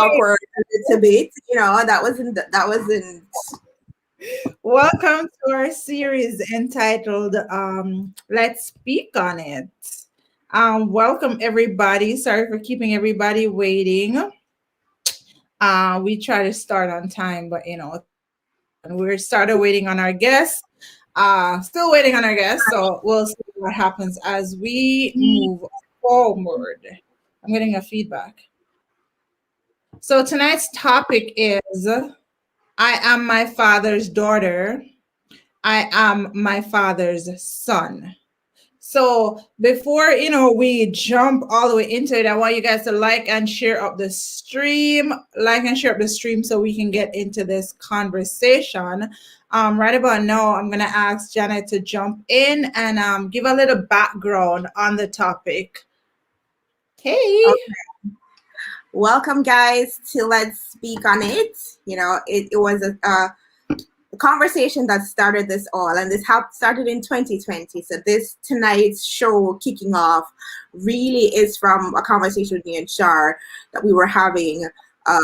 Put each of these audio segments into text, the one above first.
awkward a little bit. That wasn't. Welcome to our series entitled Let's Speak on It. Welcome everybody. Sorry for keeping everybody waiting. We try to start on time, but things happen. We started waiting on our guests. Still waiting on our guests, so we'll see what happens as we move forward. I'm getting a feedback. So tonight's topic is I am my father's daughter. I am my father's son. So before we jump all the way into it, I want you guys to like and share up the stream, so we can get into this conversation. Right about now, I'm gonna ask Janet to jump in and give a little background on the topic. Hey. Okay. Welcome, guys, to Let's Speak on It. It was a conversation that started this all, and this started in 2020. So this tonight's show kicking off really is from a conversation with me and Shar that we were having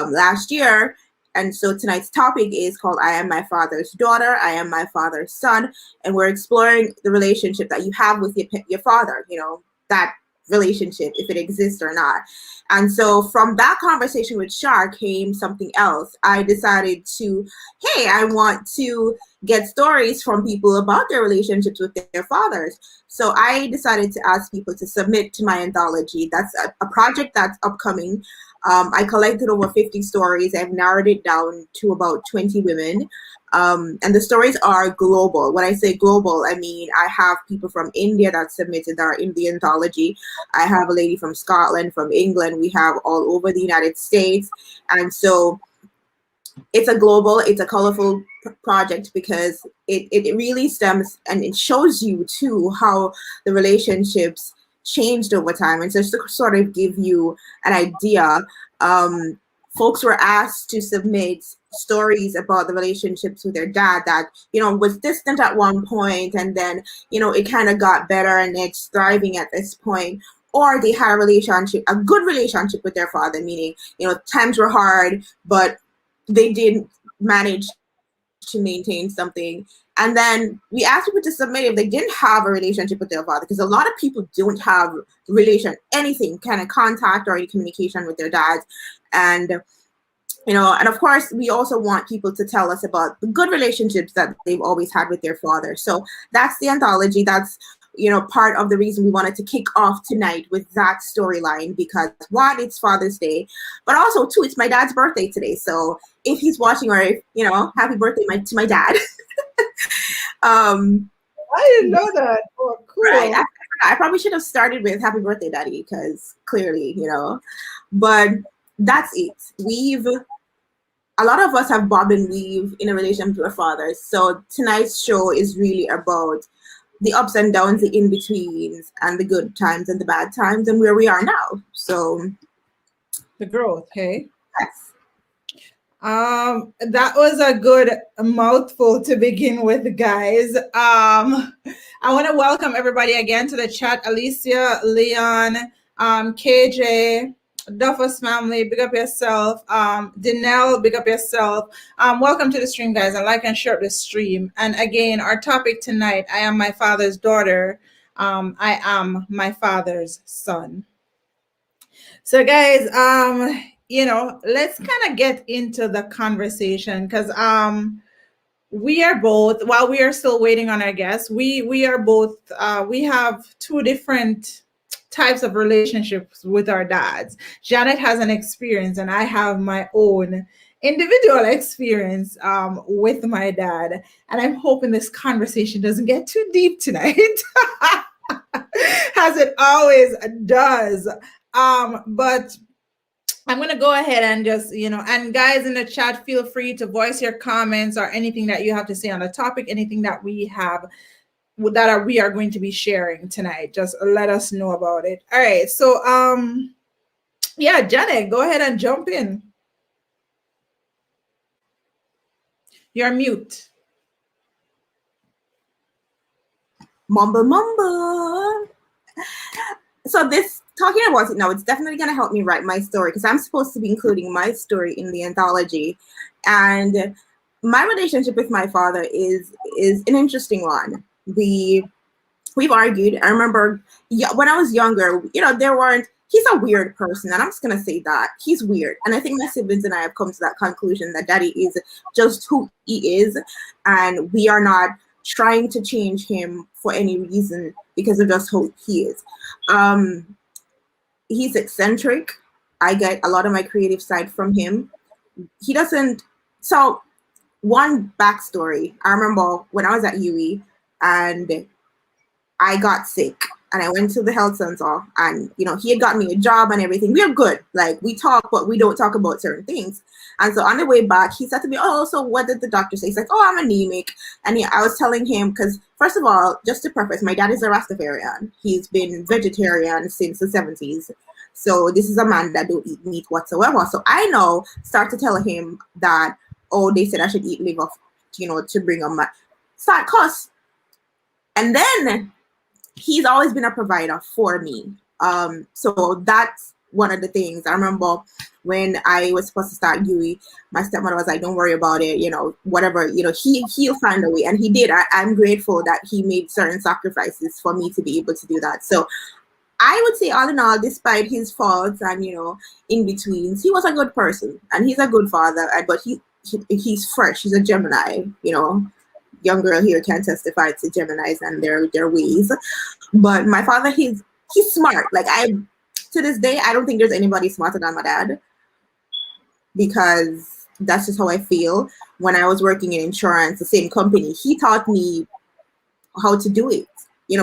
last year. And so tonight's topic is called I Am My Father's Daughter, I Am My Father's Son. And we're exploring the relationship that you have with your father, that relationship, if it exists or not. And so from that conversation with Shar came something else. I decided hey, I want to get stories from people about their relationships with their fathers. So I decided to ask people to submit to my anthology. That's a project that's upcoming. I collected over 50 stories. I've narrowed it down to about 20 women. And the stories are global. When I say global, I mean I have people from India that submitted that are in the anthology. I have a lady from Scotland, from England. We have all over the United States. And so it's a colorful project because it really stems and it shows you too how the relationships changed over time. And so just to sort of give you an idea, folks were asked to submit stories about the relationships with their dad that, was distant at one point, and then, it kind of got better and it's thriving at this point. Or they had a good relationship with their father, meaning, times were hard, but they did manage to maintain something. And then we asked people to submit if they didn't have a relationship with their father, because a lot of people don't have anything kind of contact or any communication with their dads. And and of course, we also want people to tell us about the good relationships that they've always had with their father. So that's the anthology. That's part of the reason we wanted to kick off tonight with that storyline, because one, it's Father's Day, but also two, it's my dad's birthday today. So if he's watching, or if, happy birthday to my dad. I didn't know that. Oh, cool. Right. I probably should have started with happy birthday, daddy, because clearly, but that's it. A lot of us have bobbed and weave in a relationship with our fathers. So tonight's show is really about the ups and downs, the in-betweens, and the good times and the bad times, and where we are now. So the growth, hey? Yes. That was a good mouthful to begin with, guys. I want to welcome everybody again to the chat. Alicia, Leon, KJ, Duffus family, big up yourself. Danelle, big up yourself. Welcome to the stream, guys, and like and share the stream. And again, our topic tonight, I am my father's daughter. I am my father's son. So guys, let's kind of get into the conversation, because we are both, while we are still waiting on our guests, we are both, we have two different types of relationships with our dads. Janet has an experience and I have my own individual experience with my dad. And I'm hoping this conversation doesn't get too deep tonight, as it always does. But I'm going to go ahead and just, and guys in the chat, feel free to voice your comments or anything that you have to say on the topic, anything that we have we are going to be sharing tonight. Just let us know about it. All right. So, yeah, Janet, go ahead and jump in. You're mute. Mumble. So this talking about it now, it's definitely going to help me write my story because I'm supposed to be including my story in the anthology. And my relationship with my father is an interesting one. We've argued. I remember when I was younger, there weren't. He's a weird person, and I'm just gonna say that he's weird. And I think my siblings and I have come to that conclusion that Daddy is just who he is, and we are not trying to change him for any reason because of just who he is. He's eccentric. I get a lot of my creative side from him. He doesn't. So one backstory. I remember when I was at UE and I got sick and I went to the health center and, he had got me a job and everything. We are good. Like we talk, but we don't talk about certain things. And so on the way back, he said to me, oh, so what did the doctor say? He's like, oh, I'm anemic. And I was telling him, because first of all, just to preface, my dad is a Rastafarian. He's been vegetarian since the 70s. So this is a man that don't eat meat whatsoever. So I start to tell him that, oh, they said I should eat liver, to bring on my start cuss. And then he's always been a provider for me. So that's one of the things. I remember when I was supposed to start UE, my stepmother was like, don't worry about it, whatever, he'll find a way. And he did. I'm grateful that he made certain sacrifices for me to be able to do that. So I would say all in all, despite his faults and, in-betweens, he was a good person and he's a good father, but he's fresh. He's a Gemini, young girl here can testify to Geminis and their ways. But my father, he's smart. Like to this day, I don't think there's anybody smarter than my dad because that's just how I feel. When I was working in insurance, the same company, he taught me how to do it.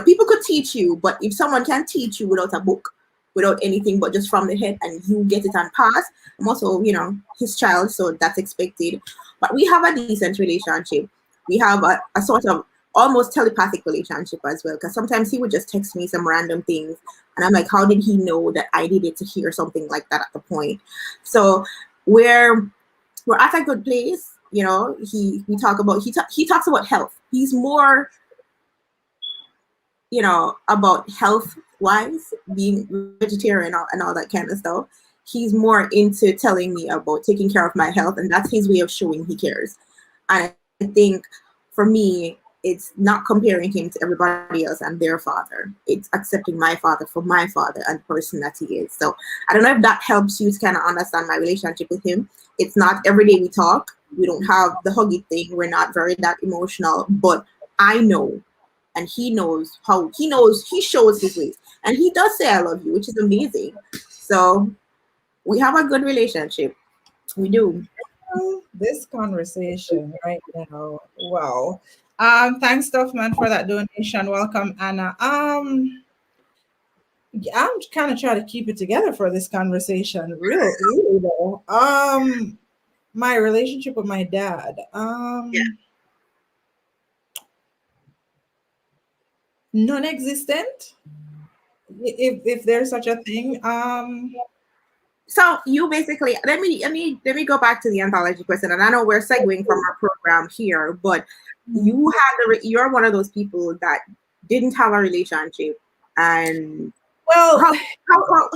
People could teach you, but if someone can teach you without a book, without anything but just from the head and you get it and pass, I'm also, his child, so that's expected. But we have a decent relationship. We have a sort of almost telepathic relationship as well, because sometimes he would just text me some random things and I'm like, how did he know that I needed to hear something like that at the point? So we're at a good place. He talks about health. He's more about health wise, being vegetarian and all that kind of stuff. He's more into telling me about taking care of my health, and that's his way of showing he cares. And I think for me, it's not comparing him to everybody else and their father. It's accepting my father for my father and the person that he is. So I don't know if that helps you to kind of understand my relationship with him. It's not every day we talk. We don't have the huggy thing. We're not very that emotional, but I know. And he knows he shows his ways. And he does say I love you, which is amazing. So we have a good relationship. We do. This conversation right now. Wow. Thanks, Duffman, for that donation. Welcome, Anna. I'm kind of trying to keep it together for this conversation. Really though. My relationship with my dad. Non-existent, if there's such a thing. So you basically let me go back to the anthology question, and I know we're segueing from our program here, but you're one of those people that didn't have a relationship, and well,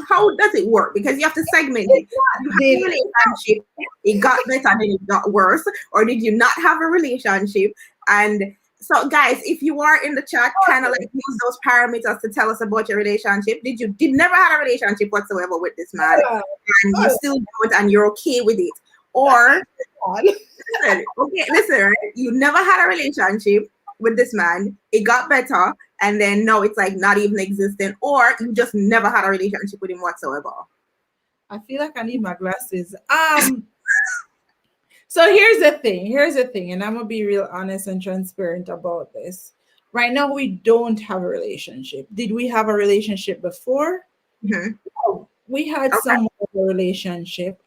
how does it work? Because you have to segment it. You had a relationship, it got better, then it got worse, or did you not have a relationship? And so, guys, if you are in the chat, kind of like use those parameters to tell us about your relationship. Did never had a relationship whatsoever with this man, and you still do it, and you're okay with it? Or listen, right? You never had a relationship with this man, it got better, and then no, it's like not even existent, or you just never had a relationship with him whatsoever. I feel like I need my glasses. So here's the thing, and I'm gonna be real honest and transparent about this. Right now, we don't have a relationship. Did we have a relationship before? Mm-hmm. No, we had somewhat of a relationship.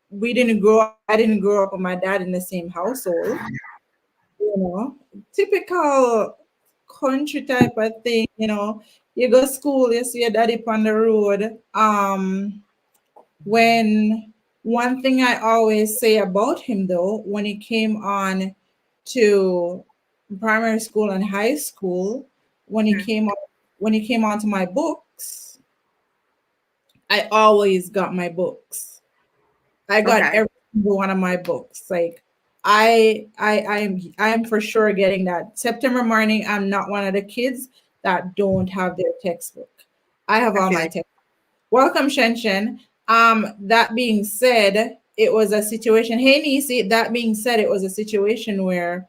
We didn't grow up. I didn't grow up with my dad in the same household. Typical country type of thing. You go to school, you see your daddy on the road. When one thing I always say about him, though, when he came on to primary school and high school, when he came on to my books, I always got my books. I got Okay. every single one of my books. Like I am for sure getting that. September morning, I'm not one of the kids that don't have their textbook. I have I all feel my like, textbooks. Welcome, Shenshen. That being said, it was a situation. Hey, Nisi. That being said, it was a situation where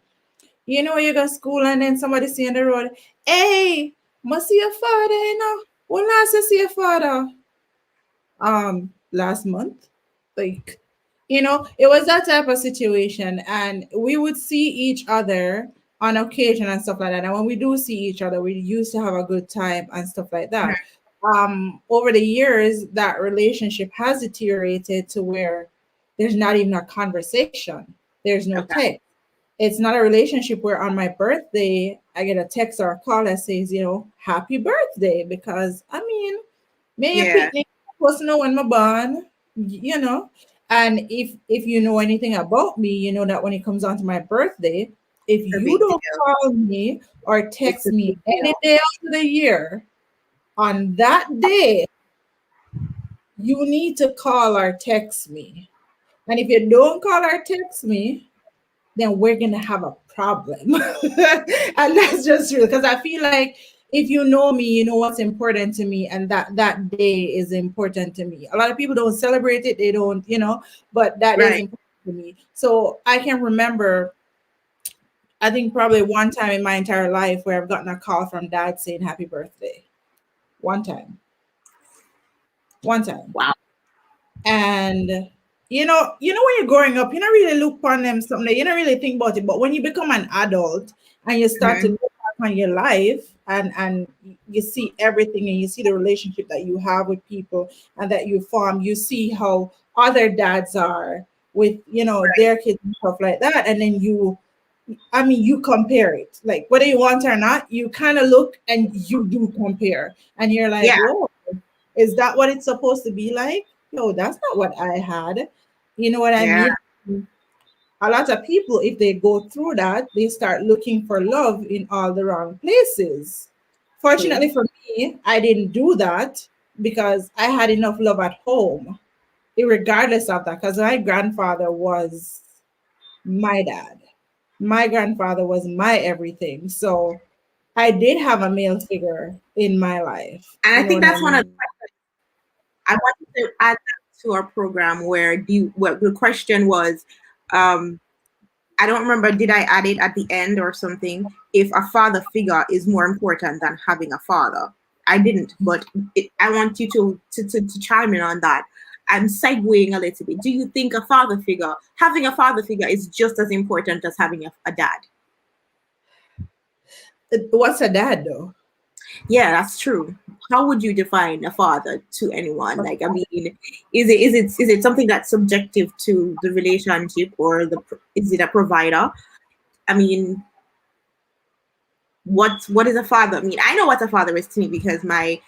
you go to school and then somebody see on the road, hey, must see your father, When last you see your father? Last month. Like, it was that type of situation, and we would see each other on occasion and stuff like that. And when we do see each other, we used to have a good time and stuff like mhm, that. Over the years, that relationship has deteriorated to where there's not even a conversation, there's no okay. text. It's not a relationship where on my birthday I get a text or a call that says, happy birthday. Because I mean, may your Yeah. picnic supposed to know when my born, And if you know anything about me, you know that when it comes on to my birthday, if A you big don't deal. call me or It's text a me big any deal. day of the year, on that day, you need to call or text me. And if you don't call or text me, then we're gonna have a problem. And that's just true. Because I feel like if you know me, you know what's important to me, and that day is important to me. A lot of people don't celebrate it, they don't, but that is Right. important to me. So I can remember, I think probably one time in my entire life where I've gotten a call from dad saying happy birthday. One time. One time. Wow. And when you're growing up, you don't really look upon them something, you don't really think about it. But when you become an adult and you start to Mhm. look back on your life, and you see everything, and you see the relationship that you have with people and that you form, you see how other dads are with their kids and stuff like that. And then you compare it, like whether you want or not, you kind of look and you do compare, and you're like, Yeah. whoa, is that what it's supposed to be like? No, that's not what I had. You know what I Yeah. mean? A lot of people, if they go through that, they start looking for love in all the wrong places. True. Fortunately for me, I didn't do that because I had enough love at home, regardless of that, because my grandfather was my dad. My grandfather was my everything. So I did have a male figure in my life. And I You know think what I that's one of mean? the I wanted to add that to our program where the question was, um, I don't remember, did I add it at the end or something? If a father figure is more important than having a father. I didn't, but I want you to chime in on that. I'm segueing a little bit. Do you think having a father figure is just as important as having a dad? What's a dad though? Yeah, that's true. How would you define a father to anyone? Like, I mean, is it something that's subjective to the relationship, or is it a provider? I mean, what is a father? I mean, I know what a father is to me because I've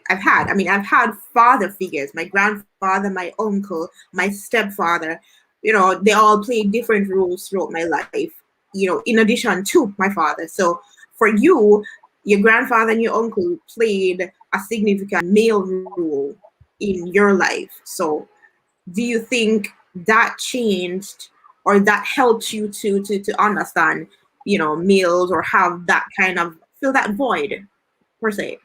had. I mean, I've had father figures. My grandfather, my uncle, my stepfather. They all played different roles throughout my life. In addition to my father. So for you, your grandfather and your uncle played a significant male role in your life. So do you think that changed, or that helped you to understand, males, or have that kind of fill that void per se?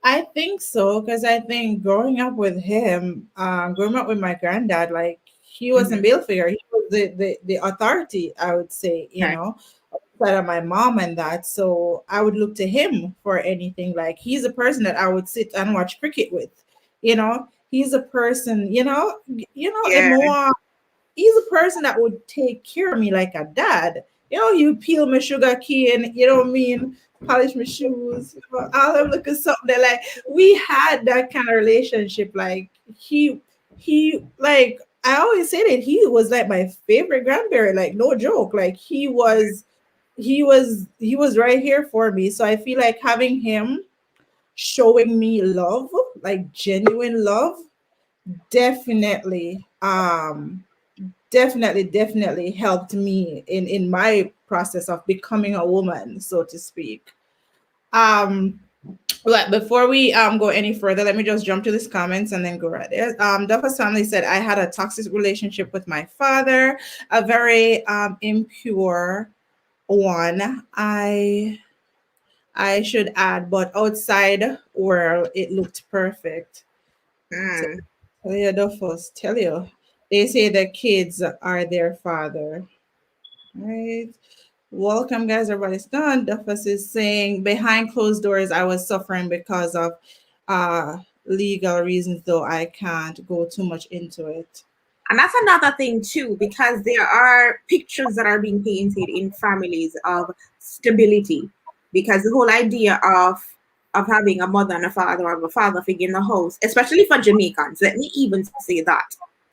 I think so, because I think growing up with my granddad, like he was a Hmm. male figure. He was the authority, I would say, Okay. outside of my mom and that. So I would look to him for anything. Like he's a person that I would sit and watch cricket with. He's a person, Yeah. he's a person that would take care of me like a dad. You peel my sugar cane, you know what I mean? Polish my shoes, all them look at something that like we had that kind of relationship. Like he like I always say that he was like my favorite grandparent, like no joke. Like he was right here for me. So I feel like having him showing me love, like genuine love, definitely definitely helped me in my process of becoming a woman, so to speak. um But before we go any further, let me just jump to these comments and then go right there. Duffus family said, I had a toxic relationship with my father, a very impure one. I should add, but outside world it looked perfect. Tell Hmm. tell you, Duffus, tell you. They say the kids are their father. Right. Welcome, guys. Everybody's done. Duffus is saying, behind closed doors, I was suffering because of legal reasons, though I can't go too much into it. And that's another thing too, because there are pictures that are being painted in families of stability. Because the whole idea of having a mother and a father, or a father figure in the house, especially for Jamaicans, let me even say that.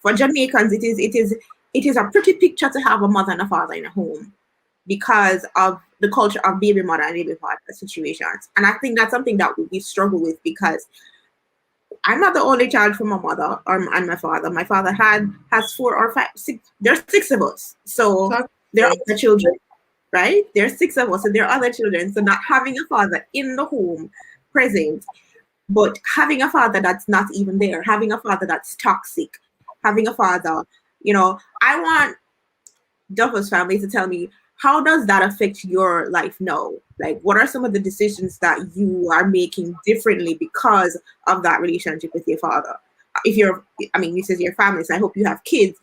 For Jamaicans, it is a pretty picture to have a mother and a father in a home because of the culture of baby mother and baby father situations. And I think that's something that we struggle with because I'm not the only child from my mother and my father. My father has four or five, six. There's six of us, so Talk there are about other it. children, right? There's six of us, and there are other children. So not having a father in the home present, but having a father that's not even there, having a father that's toxic, having a father, I want Duffer's family to tell me, how does that affect your life now? Like, what are some of the decisions that you are making differently because of that relationship with your father? If you're, I mean, you says your family, so I hope you have kids.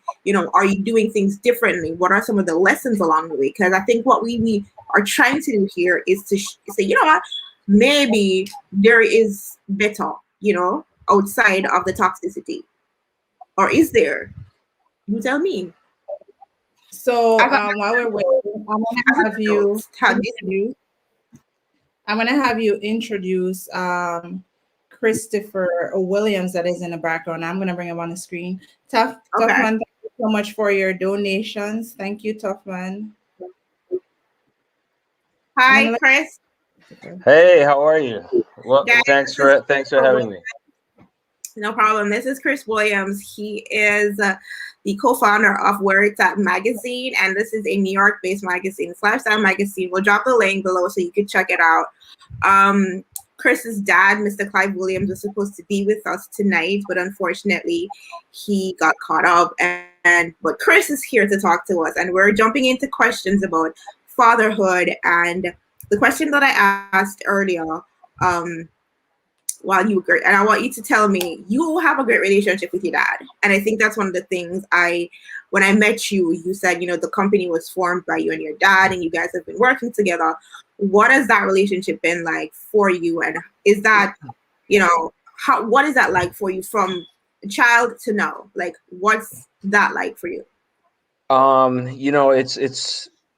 Are you doing things differently? What are some of the lessons along the way? Because I think what we are trying to do here is to say, you know what, maybe there is better, outside of the toxicity, or is there? You tell me. So As a, while we're waiting, as an adult, have you introduce. I'm gonna have you introduce Christopher Williams that is in the background. I'm gonna bring him on the screen. Tough okay. man, thank you so much for your donations. Thank you, Tough man. I'm Hi, gonna Chris. let Hey, how are you? Well, Guys, thanks this is for thanks for having me. no problem. This is Chris Williams. He is the co-founder of Where Itz At magazine, and this is a New York-based magazine. It's a lifestyle magazine. We'll drop the link below so you can check it out. Chris's dad, Mr. Clive Williams, was supposed to be with us tonight, but unfortunately, he got caught up. But Chris is here to talk to us, and we're jumping into questions about fatherhood. And the question that I asked earlier, um, while you were great, and I want you to tell me you have a great relationship with your dad. And I think that's one of the things when I met you, you said, the company was formed by you and your dad, and you guys have been working together. What has that relationship been like for you? And is that, what is that like for you from a child to now? Like, what's that like for you?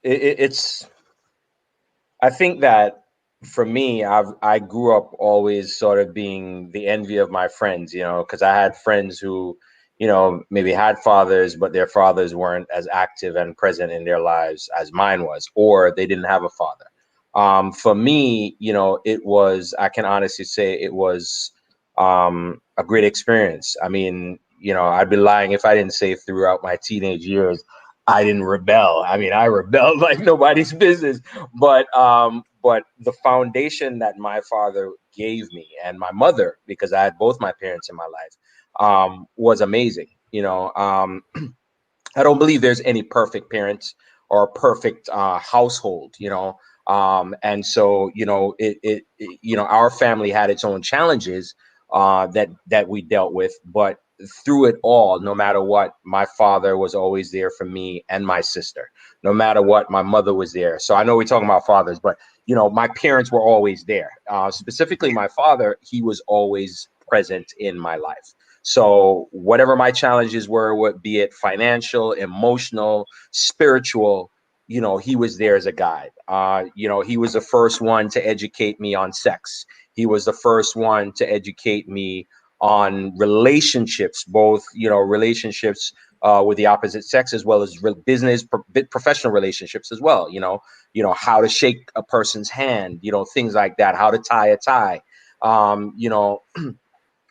It's I think that for me, I grew up always sort of being the envy of my friends, because I had friends who, maybe had fathers, but their fathers weren't as active and present in their lives as mine was, or they didn't have a father. For me, it was, I can honestly say it was a great experience. I mean, I'd be lying if I didn't say throughout my teenage years I didn't rebel. I mean, I rebelled like nobody's business. But the foundation that my father gave me and my mother, because I had both my parents in my life, was amazing. I don't believe there's any perfect parents or a perfect household, and so our family had its own challenges that we dealt with, but through it all, no matter what, my father was always there for me and my sister. No matter what, my mother was there. So I know we're talking about fathers, but my parents were always there. Specifically, my father, he was always present in my life. So whatever my challenges were, what be it financial, emotional, spiritual, he was there as a guide. He was the first one to educate me on sex. He was the first one to educate me on relationships, both relationships with the opposite sex as well as business, professional relationships as well. How to shake a person's hand, things like that. How to tie a tie. Um, you know,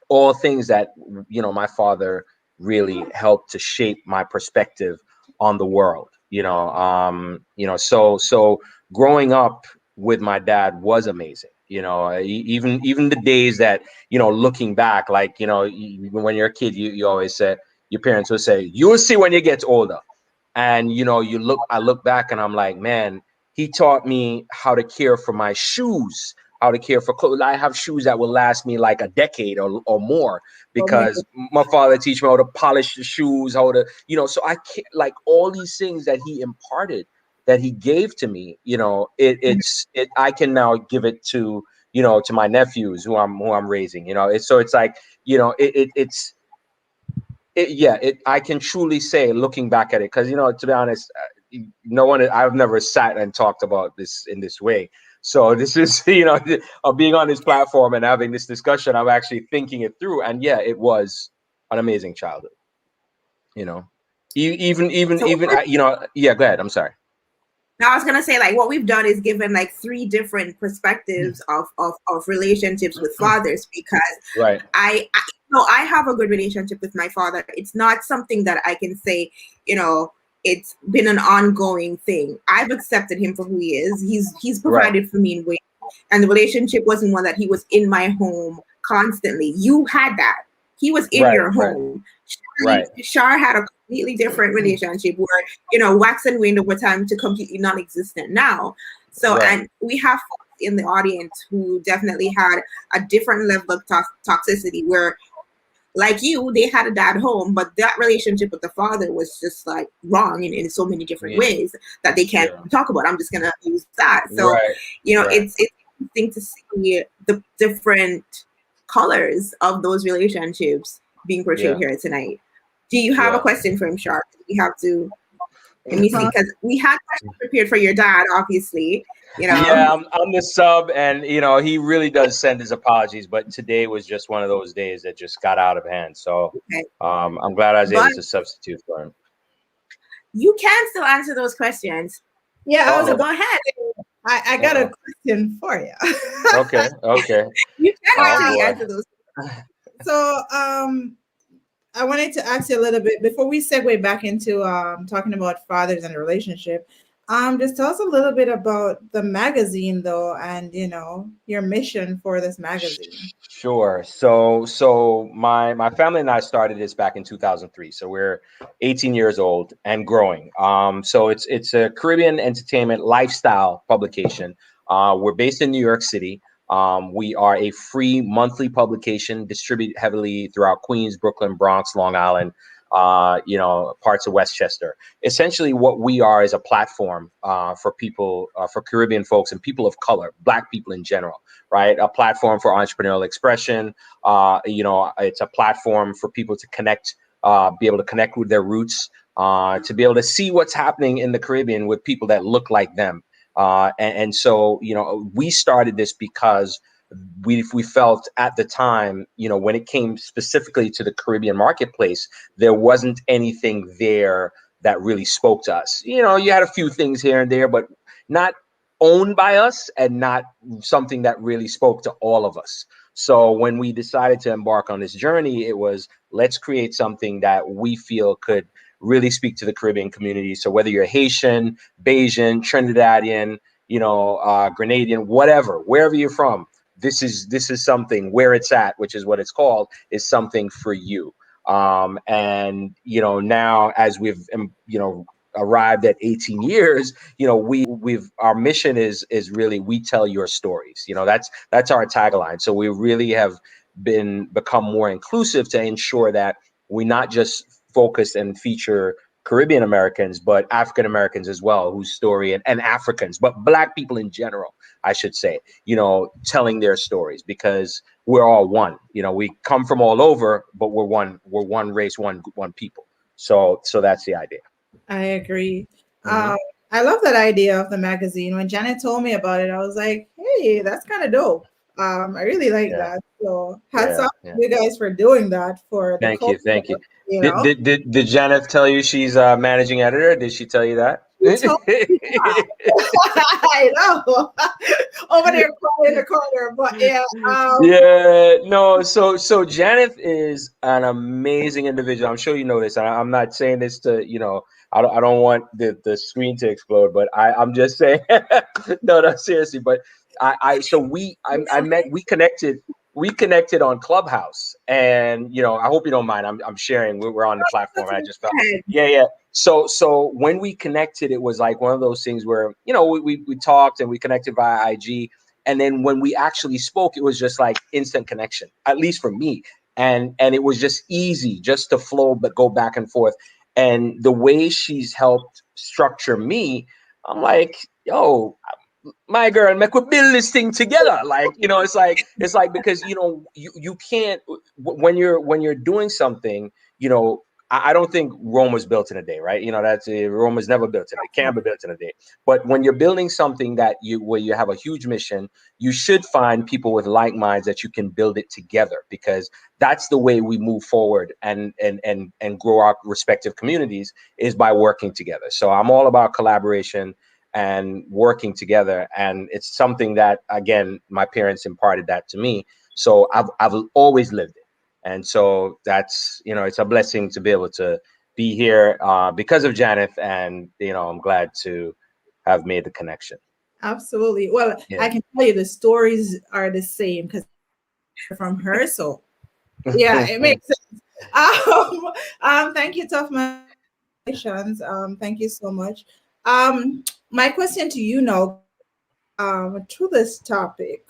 all things that my father really helped to shape my perspective on the world. So growing up with my dad was amazing. Even the days that, looking back, like, when you're a kid, you always say, your parents will say, you will see when you get older. And, I look back and I'm like, man, he taught me how to care for my shoes, how to care for clothes. I have shoes that will last me like a decade or more, Oh my because my father teach me how to polish the shoes, how to, so I can't, like, all these things that he imparted, that he gave to me, I can now give it to, to my nephews who I'm raising, it's like, I can truly say, looking back at it, because, to be honest, no one, I've never sat and talked about this in this way. So this is, being on this platform and having this discussion, I'm actually thinking it through. And yeah, it was an amazing childhood, So yeah, go ahead. I'm sorry. now I was gonna say, like, what we've done is given like three different perspectives of relationships with fathers, because Right. I have a good relationship with my father. It's not something that I can say, it's been an ongoing thing. I've accepted him for who he is. He's provided for me in ways, and the relationship wasn't one that he was in my home constantly. You had that. He was in your home. Right. Shar had a completely different relationship where, wax and wane over time to completely non-existent now. So, and we have folks in the audience who definitely had a different level of toxicity where, like you, they had a dad home, but that relationship with the father was just like wrong in so many different ways that they can't talk about. I'm just going to use that. So, it's interesting to see the different colors of those relationships being portrayed here tonight. Do you have a question for him, Shar? We have to, let me see, because we had questions prepared for your dad, obviously. Yeah, I'm the sub, and he really does send his apologies, but today was just one of those days that just got out of hand. So I'm glad I was able to substitute for him. You can still answer those questions. Yeah, so go ahead. I got a question for you. Okay. You can actually answer those. So I wanted to ask you a little bit before we segue back into talking about fathers and the relationship. Just tell us a little bit about the magazine, though, and your mission for this magazine. Sure. So my family and I started this back in 2003. So we're 18 years old and growing. So it's a Caribbean entertainment lifestyle publication. We're based in New York City. We are a free monthly publication distributed heavily throughout Queens, Brooklyn, Bronx, Long Island, parts of Westchester. Essentially, what we are is a platform for people, for Caribbean folks and people of color, Black people in general, right? A platform for entrepreneurial expression. It's a platform for people to connect, be able to connect with their roots, to be able to see what's happening in the Caribbean with people that look like them. And so, we started this because we felt at the time, when it came specifically to the Caribbean marketplace, there wasn't anything there that really spoke to us. You had a few things here and there, but not owned by us and not something that really spoke to all of us. So when we decided to embark on this journey, it was, let's create something that we feel could really speak to the Caribbean community. So whether you're Haitian, Bajan, Trinidadian, Grenadian, whatever, wherever you're from, this is something. Where It's At, which is what it's called, is something for you. And now as we've arrived at 18 years, our mission is really, we tell your stories. That's our tagline. So we really have become more inclusive to ensure that we not just focus and feature Caribbean Americans, but African Americans as well, whose story, and Africans, but Black people in general, I should say, telling their stories, because we're all one. We come from all over, but we're one race, one people. So that's the idea. I agree. I love that idea of the magazine. When Janet told me about it, I was like, hey, that's kind of dope. I really like that. So hats off to you guys for doing that for the culture. Thank you. Did Janet tell you she's managing editor? Did she tell you that? I know. Over there in the corner, but yeah. No. So Janet is an amazing individual. I'm sure you know this. I'm not saying this to I don't want the screen to explode, but I'm just saying no, seriously. But I met, we connected on Clubhouse, and I hope you don't mind. I'm sharing. We're on the platform, and I just felt, yeah. So when we connected, it was like one of those things where we talked and we connected via IG, and then when we actually spoke, it was just like instant connection, at least for me, and it was just easy just to flow, but go back and forth. And the way she's helped structure me, I'm like, yo, my girl, make we build this thing together. Like, it's like because you can't when you're doing something, I don't think Rome was built in a day, right? That's Rome was never built in a day, can't be built in a day. But when you're building something where you have a huge mission, you should find people with like minds that you can build it together, because that's the way we move forward and grow our respective communities, is by working together. So I'm all about collaboration and working together, and it's something that, again, my parents imparted that to me, so I've always lived it. And so that's, it's a blessing to be able to be here because of Janeth, and I'm glad to have made the connection. Absolutely. Well, Yeah. I can tell you the stories are the same because from her, so yeah, it makes sense. Thank you, Tough Man. Thank you so much. My question to you now, to this topic,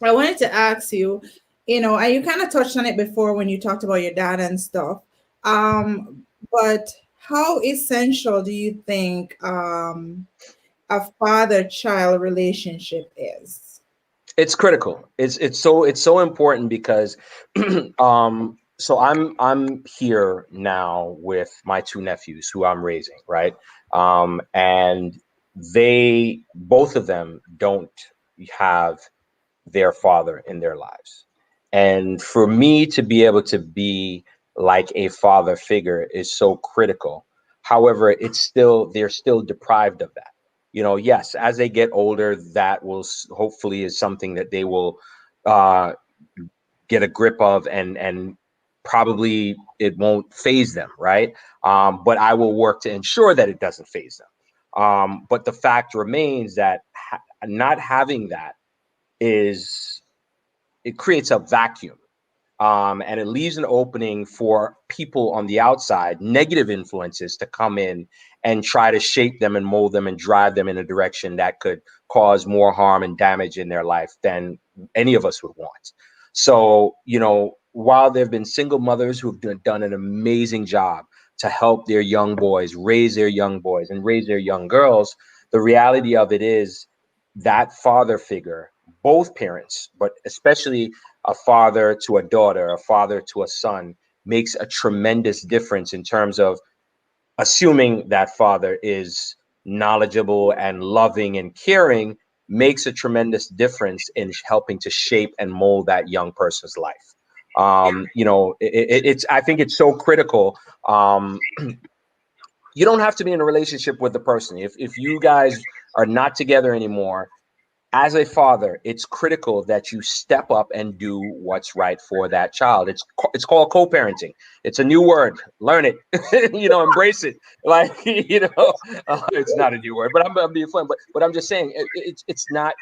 I wanted to ask you, and you kind of touched on it before when you talked about your dad and stuff. But how essential do you think a father-child relationship is? It's critical. It's so important because so I'm here now with my two nephews who I'm raising, right? And they, both of them, don't have their father in their lives. And for me to be able to be like a father figure is so critical. However, they're still deprived of that. Yes, as they get older, that will hopefully is something that they will uh, get a grip of, and probably it won't phase them, right? But I will work to ensure that it doesn't phase them. But the fact remains that not having that it creates a vacuum, and it leaves an opening for people on the outside, negative influences, to come in and try to shape them and mold them and drive them in a direction that could cause more harm and damage in their life than any of us would want. So, while there have been single mothers who have done an amazing job to help their young boys, raise their young boys and raise their young girls, the reality of it is that father figure, both parents, but especially a father to a daughter, a father to a son, makes a tremendous difference in terms of, assuming that father is knowledgeable and loving and caring, makes a tremendous difference in helping to shape and mold that young person's life. It's I think it's so critical. You don't have to be in a relationship with the person. If you guys are not together anymore, as a father, it's critical that you step up and do what's right for that child. It's called co-parenting. It's a new word. Learn it. Embrace it. Like it's not a new word, but I'm being fun. But I'm just saying it's not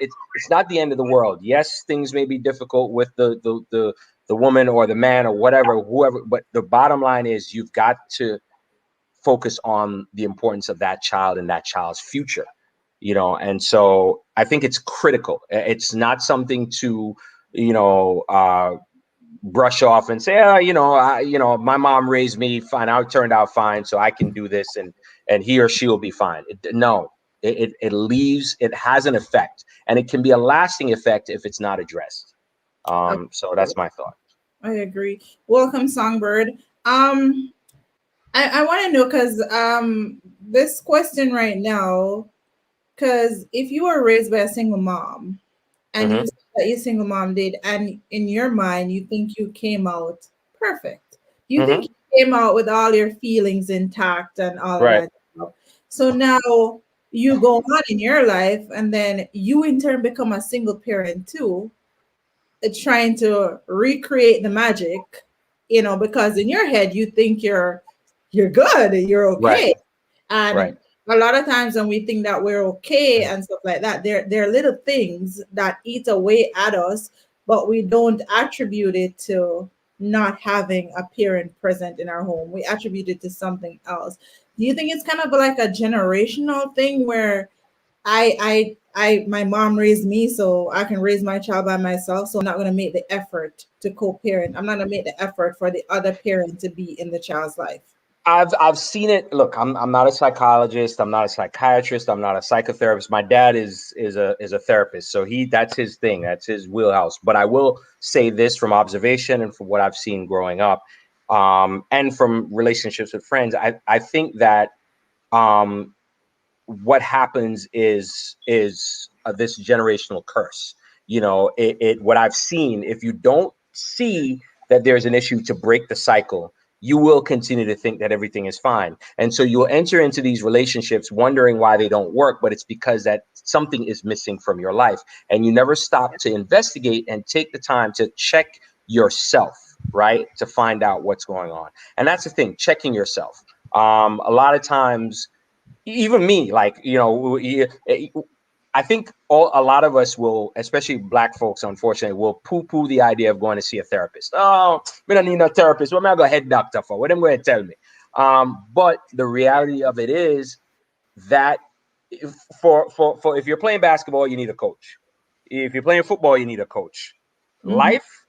the end of the world. Yes, things may be difficult with the woman or the man or whoever. But the bottom line is you've got to focus on the importance of that child and that child's future. And so I think it's critical. It's not something to brush off and say, my mom raised me fine, I turned out fine, so I can do this, and he or she will be fine. No, it has an effect, and it can be a lasting effect if it's not addressed. So that's my thought. I agree. Welcome, Songbird. I want to know, because this question right now, because if you were raised by a single mom and you Mhm. said that your single mom did, and in your mind you think you came out perfect, you think Mhm. you came out with all your feelings intact and all of Right. that stuff. So now you go on in your life, and then you in turn become a single parent too, trying to recreate the magic, because in your head you think you're good, you're Right. okay. And Right. a lot of times when we think that we're okay and stuff like that, there are little things that eat away at us, but we don't attribute it to not having a parent present in our home. We attribute it to something else. Do you think it's kind of like a generational thing where my mom raised me, so I can raise my child by myself. So I'm not going to make the effort to co-parent. I'm not going to make the effort for the other parent to be in the child's life. I've seen it. Look, I'm not a psychologist. I'm not a psychiatrist. I'm not a psychotherapist. My dad is a therapist, so that's his thing. That's his wheelhouse. But I will say this from observation and from what I've seen growing up, and from relationships with friends. I think that what happens is this generational curse. What I've seen. If you don't see that there's an issue to break the cycle, you will continue to think that everything is fine. And so you'll enter into these relationships wondering why they don't work, but it's because that something is missing from your life. And you never stop to investigate and take the time to check yourself, right? To find out what's going on. And that's the thing, checking yourself. A lot of times, even me, like, I think a lot of us will, especially Black folks, unfortunately, will poo-poo the idea of going to see a therapist. Oh, we don't need no therapist. What am I going to head doctor for? What am I going to tell me? But the reality of it is that if you're playing basketball, you need a coach. If you're playing football, you need a coach. Mhm. Life,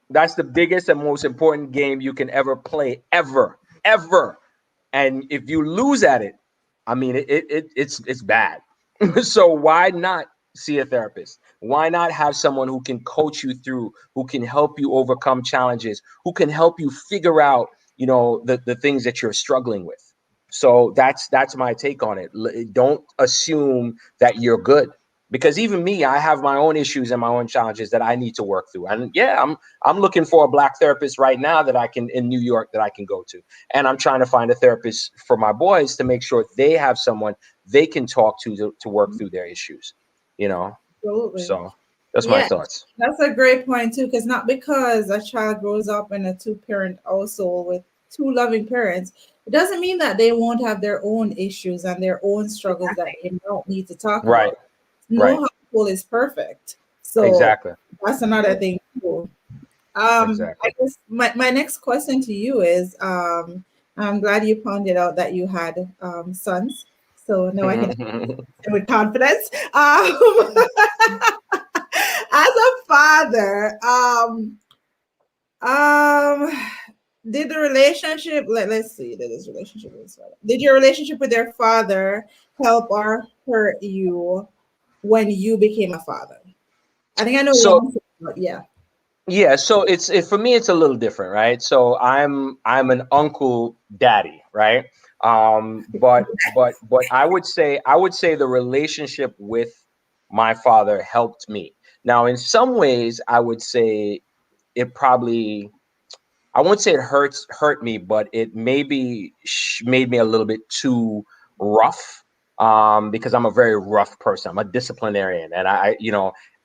that's the biggest and most important game you can ever play, ever. And if you lose at it, I mean, it's bad. So why not see a therapist? Why not have someone who can coach you through, who can help you overcome challenges, who can help you figure out, the things that you're struggling with? So that's my take on it. Don't assume that you're good, because even me, I have my own issues and my own challenges that I need to work through. And yeah, I'm looking for a Black therapist right now that I can in New York that I can go to. And I'm trying to find a therapist for my boys to make sure they have someone they can talk to work through their issues, Absolutely. So that's my Yeah, thoughts. that's a great point too, because not because a child grows up in a two-parent household with two loving parents, it doesn't mean that they won't have their own issues and their own struggles that they don't need to talk Right. about. No Right. household is perfect. So Exactly. that's another thing too. Exactly. I guess my next question to you is, I'm glad you pointed out that you had sons. So now I can say with confidence. As a father, um, did the relationship, let's see, did this relationship with his father, did your relationship with your father help or hurt you when you became a father? I think I know So one, but yeah. yeah, so for me it's a little different, right? So I'm an uncle daddy, right? But I would say the relationship with my father helped me. Now, in some ways, I would say it probably, I won't say it hurt me, but it maybe made me a little bit too rough, because I'm a very rough person. I'm a disciplinarian, and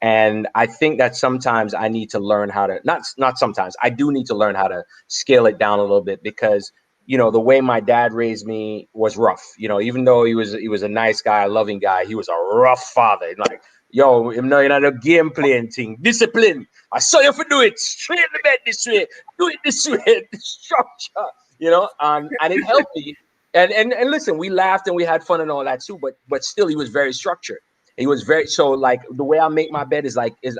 and I think that sometimes I need to learn how to, not sometimes, I do need to learn how to scale it down a little bit, because the way my dad raised me was rough. Even though he was a nice guy, a loving guy, he was a rough father. Like, yo, you're not a game playing thing, discipline. I saw you for do it straight in the bed this way, do it this way, the structure, and it helped me. And listen, we laughed and we had fun and all that too, but still, he was very structured. He was very, so, like, the way I make my bed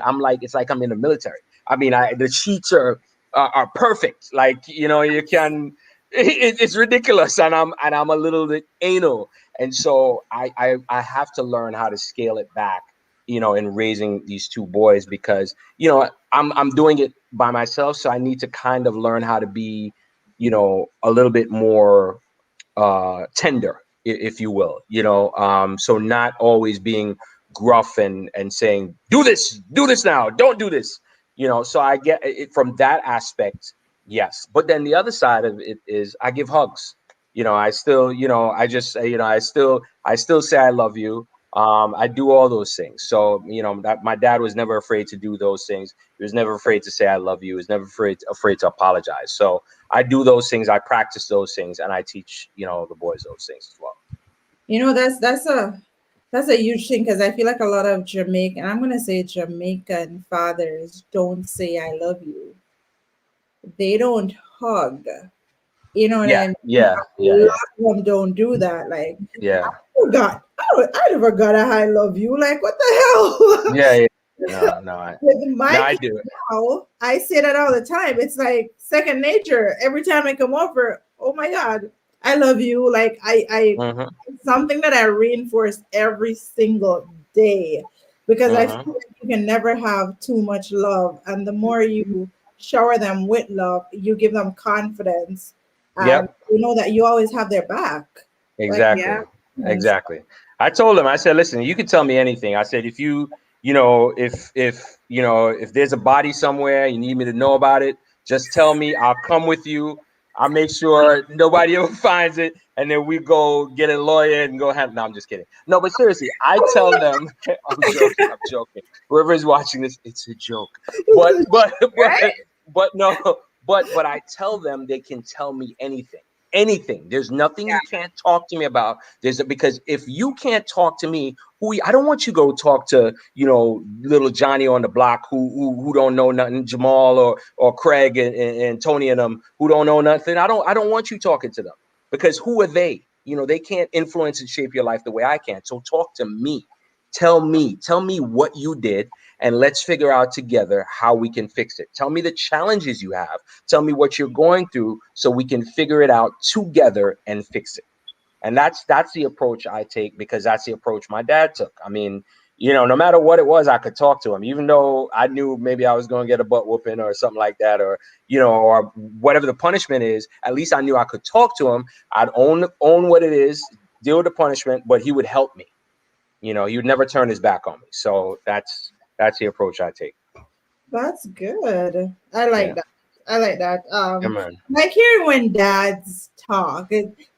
I'm like, it's like I'm in the military. I mean, the sheets are perfect. Like, you can. It's ridiculous, and I'm a little bit anal, and so I have to learn how to scale it back, in raising these two boys, because I'm doing it by myself, so I need to kind of learn how to be, a little bit more tender, if you will, so not always being gruff and saying, do this now, don't do this, so I get it from that aspect. Yes, but then the other side of it is I give hugs. I still, I just say, I still say I love you. I do all those things. So, that my dad was never afraid to do those things. He was never afraid to say I love you. He was never afraid to apologize. So I do those things. I practice those things, and I teach, the boys those things as well. That's a huge thing because I feel like a lot of Jamaican, I'm gonna say Jamaican fathers don't say I love you. They don't hug. You know what Yeah, I mean? A yeah, yeah, lot yeah, of them don't do that. Like, yeah, forgot. I never got a I love you. Like, what the hell? yeah, yeah. No, no, With no, my I kids do it. now, I say that all the time. It's like second nature. Every time I come over, oh my God, I love you. Like Mm-hmm, it's something that I reinforce every single day because I mm-hmm. feel like you can never have too much love. And the more you shower them with love, you give them confidence and Yep. you know that you always have their back. Like, Exactly. Yeah. and Exactly. I told him, I said, listen, you can tell me anything. I said, if you, if there's a body somewhere, you need me to know about it, just tell me. I'll come with you. I'll make sure nobody ever finds it. And then we go get a lawyer and go have, no, I'm just kidding. No, but seriously, I tell them, I'm joking. I'm joking. Whoever is watching this, it's a joke. But, but, right? but no, but I tell them they can tell me anything. Anything. There's nothing Yeah. you can't talk to me about. Because if you can't talk to me, I don't want you to go talk to little Johnny on the block who don't know nothing, Jamal or Craig and Tony and them who don't know nothing. I don't want you talking to them because who are they? They can't influence and shape your life the way I can. So talk to me. Tell me what you did, and let's figure out together how we can fix it. Tell me the challenges you have. Tell me what you're going through so we can figure it out together and fix it. And that's the approach I take because that's the approach my dad took. I mean, no matter what it was, I could talk to him, even though I knew maybe I was going to get a butt whooping or something like that, or whatever the punishment is. At least I knew I could talk to him. I'd own what it is, deal with the punishment, but he would help me. He would never turn his back on me. So that's the approach I take. That's good. I like Yeah, that. I like that. yeah, man. Like hearing when dads talk,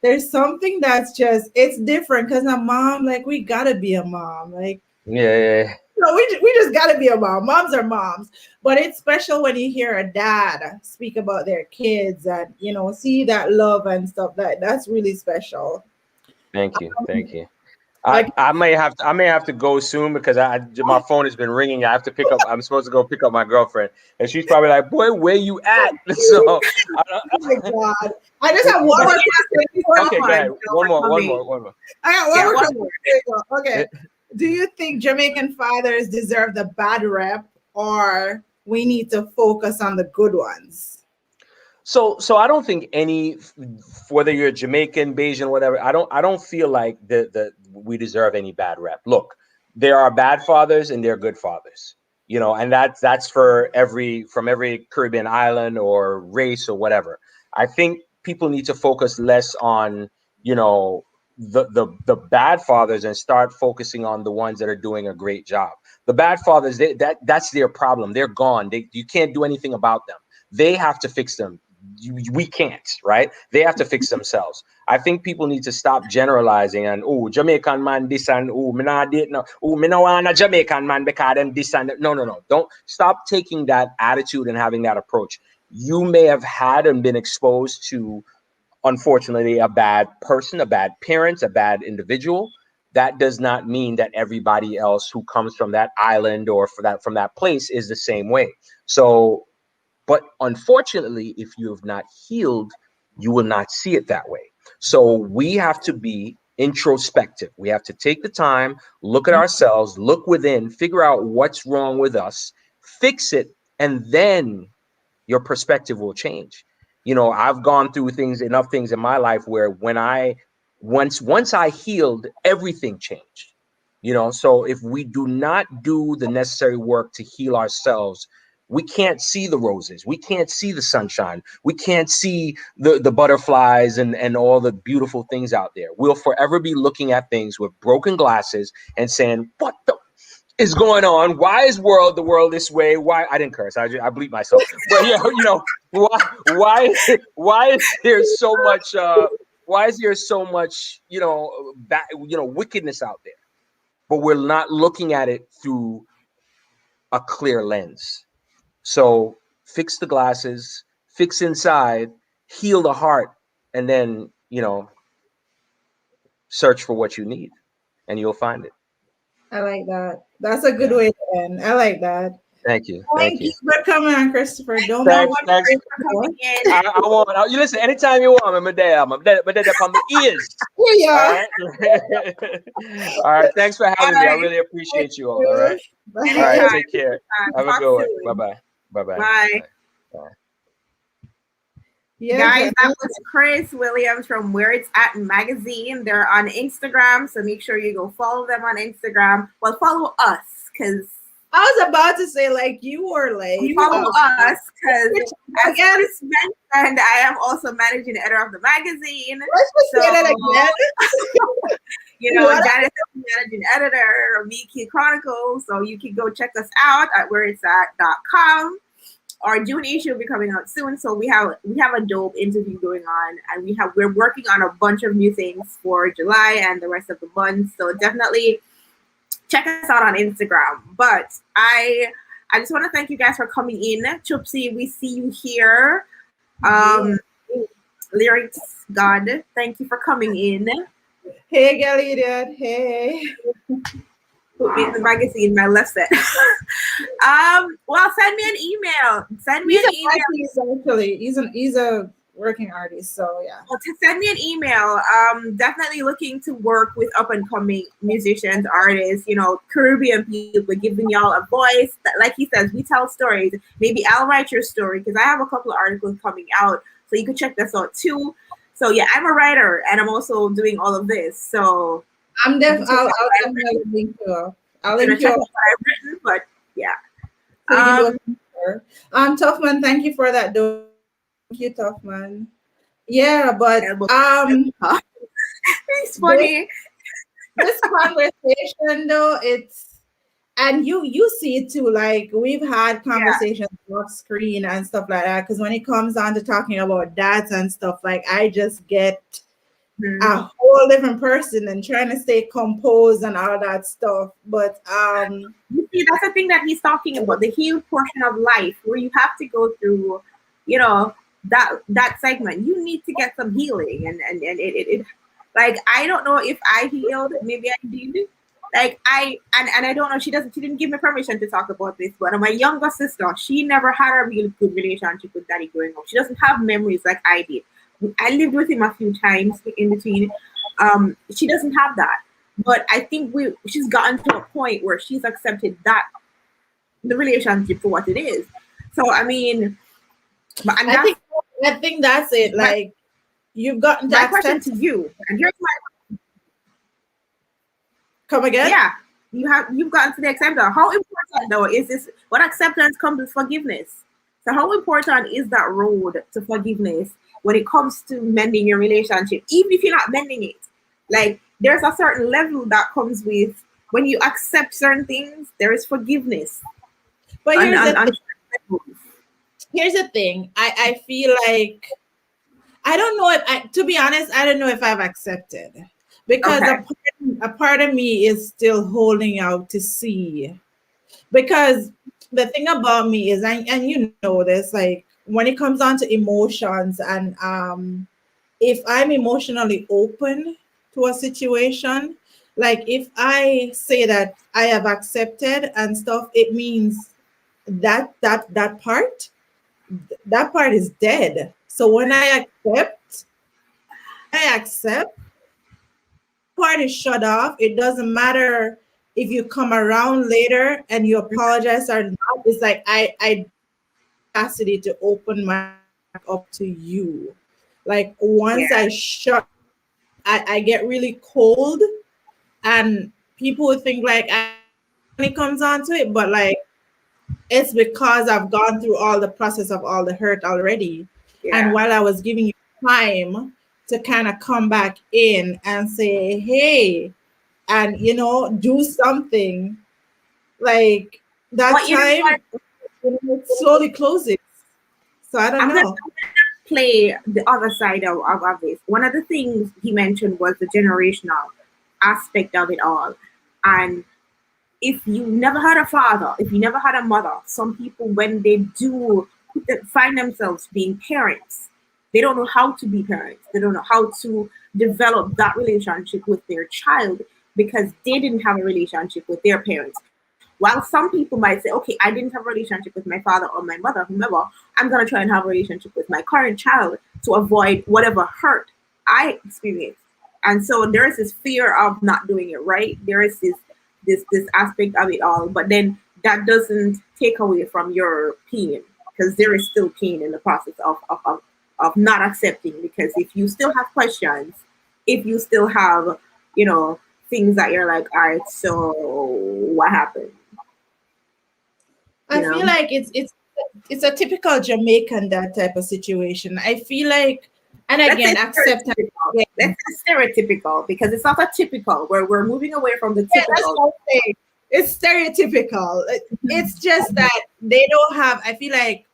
there's something that's just it's different because a mom, like we gotta be a mom. Like Yeah, yeah, no, we just gotta be a mom. Moms are moms, but it's special when you hear a dad speak about their kids and see that love and stuff. That's really special. thank you, thank you. I, Like I may have to go soon because my phone has been ringing. I have to pick up. I'm supposed to go pick up my girlfriend, and she's probably like, "Boy, where you at?" So, oh my god, I just have one But more question before you okay, go go. ahead. One more, for one me. more, one more. I got one Yeah, more one question. more. There you go. Okay. Do you think Jamaican fathers deserve the bad rep or we need to focus on the good ones? So I don't think whether you're Jamaican, Bayesian, whatever. I don't feel like the we deserve any bad rep. Look, there are bad fathers and there are good fathers. And that's for every Caribbean island or race or whatever. I think people need to focus less on the bad fathers and start focusing on the ones that are doing a great job. The bad fathers, that's their problem. They're gone. You can't do anything about them. They have to fix them. We can't, right? They have to fix themselves. I think people need to stop generalizing and Jamaican man this and me not date no me no want a Jamaican man because them this and that. No. Don't stop taking that attitude and having that approach. You may have had and been exposed to, unfortunately, a bad person, a bad parent, a bad individual. That does not mean that everybody else who comes from that island or from that place is the same way. So, but unfortunately, if you have not healed, you will not see it that way. So we have to be introspective. We have to take the time, look at ourselves, look within, figure out what's wrong with us, fix it, and then your perspective will change. I've gone through enough things in my life where once I healed, everything changed. So if we do not do the necessary work to heal ourselves, we can't see the roses, we can't see the sunshine, we can't see the butterflies and all the beautiful things out there. We'll forever be looking at things with broken glasses and saying, what the is going on? Why is the world this way? Why? I didn't curse. I bleep myself. But yeah, why is there so much wickedness out there? But we're not looking at it through a clear lens. So fix the glasses, fix inside, heal the heart, and then search for what you need, and you'll find it. I like that. That's a good Yeah. way to end. I like that. Thank you. Thank Thank you. you for coming on, Christopher. Thank Don't you so mind Thanks. much Thanks. for coming in. I want you listen anytime you want. I'm there. I'm there. I'm there on my ears. Here you All are. right. All right. Thanks for All having me. I right. really Thank appreciate you all. All you. right. All right. Bye. Anytime. Take care. Have a Talk good one. Bye soon. bye. Bye bye. Bye. Bye. Yeah, Guys, that Jenny. was Chris Williams from Where Itz At magazine. They're on Instagram, so make sure you go follow them on Instagram. Well, follow us because I was about to say, like, you were like, follow us because as again, Chris mentioned, I am also managing editor of the magazine. let's just say that So, again. you know, What? Janice is the managing editor of Miki Chronicles, so you can go check us out at whereitsat.com. Our June issue will be coming out soon, so we have a dope interview going on, and we're working on a bunch of new things for July and the rest of the month. So definitely check us out on Instagram. But I just want to thank you guys for coming in. Chupsy, we see you here. Lyrics God, thank you for coming in. Hey, Gally, Dad. Hey. Put me in the magazine, my left set. Well, send me an email. Send me He's an an email. artist, actually. He's a working artist, so yeah. Well, to send me an email. Definitely looking to work with up and coming musicians, artists, you know, Caribbean people, giving y'all a voice. Like he says, we tell stories. Maybe I'll write your story because I have a couple of articles coming out, so you can check this out too. So yeah, I'm a writer and I'm also doing all of this. So I'll definitely link you up. I'll link you check up. out what I've written, but yeah. So you can do a picture. Tough man, thank you for that. Thank you, Tough man. Yeah, but it's funny. this conversation though, it's and you see it too. Like we've had conversations off screen and stuff like that. Because when it comes on to talking about dads and stuff, like I just get a whole different person and trying to stay composed and all that stuff. But you see, that's the thing that he's talking about, the healed portion of life where you have to go through, you know, that segment. You need to get some healing and it like I don't know if I healed, maybe I did. Like I don't know, she didn't give me permission to talk about this, but my younger sister, she never had a really good relationship with daddy growing up. She doesn't have memories like I did. I lived with him a few times in between. She doesn't have that, but I think she's gotten to a point where she's accepted that the relationship for what it is. So I mean, I think that's it. Like you've gotten my question to you, and here's my come again. Yeah, you've gotten to the acceptance. How important though is this? What acceptance comes with forgiveness? So how important is that road to forgiveness when it comes to mending your relationship, even if you're not mending it? Like there's a certain level that comes with when you accept certain things, there is forgiveness. But here's the thing. I feel like I don't know if to be honest, I don't know if I've accepted because a part of me is still holding out to see. Because the thing about me is, and you know this, like when it comes down to emotions and if I'm emotionally open to a situation, like if I say that I have accepted and stuff, it means that part is dead. So when I accept, part is shut off. It doesn't matter if you come around later and you apologize or not. It's like I capacity to open my up to you. Like once I shut, I get really cold, and people would think like when it comes on to it, but like it's because I've gone through all the process of all the hurt already. And while I was giving you time to kind of come back in and say, hey, and you know, do something, like that time it slowly closes. So I don't know. Play the other side of this. One of the things he mentioned was the generational aspect of it all. And if you never had a father, if you never had a mother, some people, when they do find themselves being parents, they don't know how to be parents. They don't know how to develop that relationship with their child because they didn't have a relationship with their parents. While some people might say, okay, I didn't have a relationship with my father or my mother, whomever, I'm going to try and have a relationship with my current child to avoid whatever hurt I experienced. And so there is this fear of not doing it right. There is this aspect of it all. But then that doesn't take away from your pain, because there is still pain in the process of not accepting. Because if you still have questions, if you still have, things that you're like, all right, so what happened? I feel like it's a typical Jamaican, that type of situation. I feel like, and again, accept. Let's say stereotypical, because it's not a typical. Where we're moving away from the typical. That's what I'm saying. It's stereotypical. It's just that they don't have. I feel like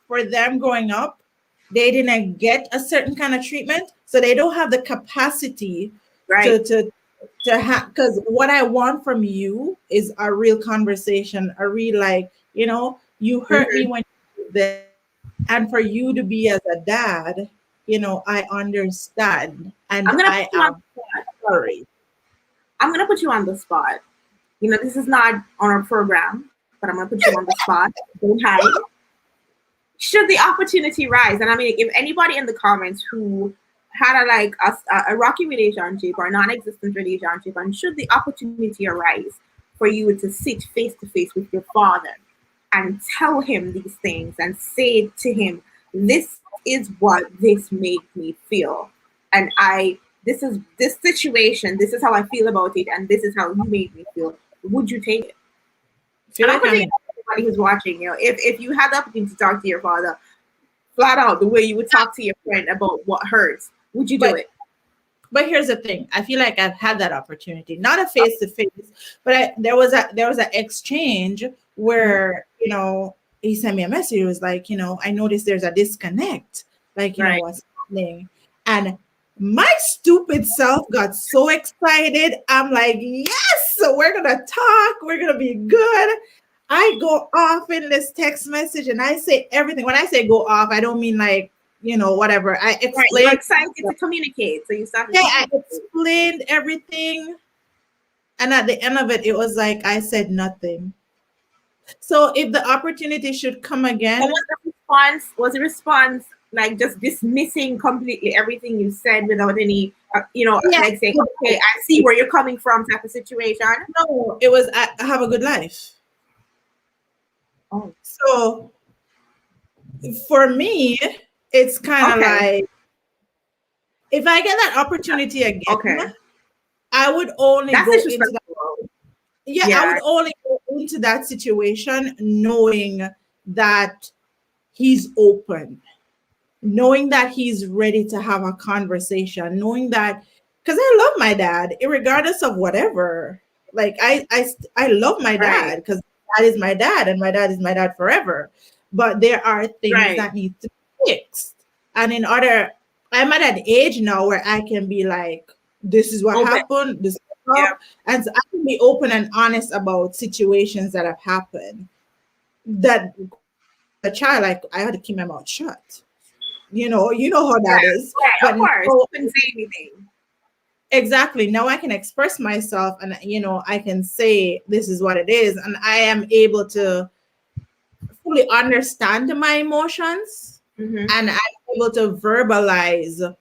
for them growing up, they didn't get a certain kind of treatment, so they don't have the capacity to have. Because what I want from you is a real conversation, a real, like, you hurt me when you did this, and for you to be as a dad, I understand, and I am sorry. I'm gonna put you on the spot. This is not on our program, but I'm gonna put you on the spot. Don't hide. Should the opportunity rise, and I mean, if anybody in the comments who had a rocky relationship or non-existent relationship, and should the opportunity arise for you to sit face to face with your father and tell him these things and say to him, this is what this made me feel, and this situation, this is how I feel about it, and this is how you made me feel, would you take it? And I'm putting everybody who's watching, if you had the opportunity to talk to your father flat out the way you would talk to your friend about what hurts, would you do it? But here's the thing. I feel like I've had that opportunity, not a face to face, but there was an exchange where, he sent me a message. It was like, I noticed there's a disconnect, like, what's happening. And my stupid self got so excited. I'm like, yes, so we're going to talk. We're going to be good. I go off in this text message and I say everything. When I say go off, I don't mean like, whatever. I explained. You're excited to communicate. So you started. Yeah, I explained everything. And at the end of it, it was like I said nothing. So if the opportunity should come again. What was the response like just dismissing completely everything you said without any, like saying, okay, I see where you're coming from type of situation? No, it was, I have a good life. Oh. So for me, it's kind of like, if I get that opportunity again, I would only go into that. I would only go into that situation knowing that he's open, knowing that he's ready to have a conversation, knowing that, because I love my dad, regardless of whatever. Like I love my dad because that is my dad, and my dad is my dad forever. But there are things that need to be fixed, and I'm at an age now where I can be like, this is what happened. This. And so I can be open and honest about situations that have happened. That the child, like, I had to keep my mouth shut. You know how that is. But of course, you couldn't say anything. Exactly. Now I can express myself, and I can say this is what it is, and I am able to fully understand my emotions, and I'm able to verbalize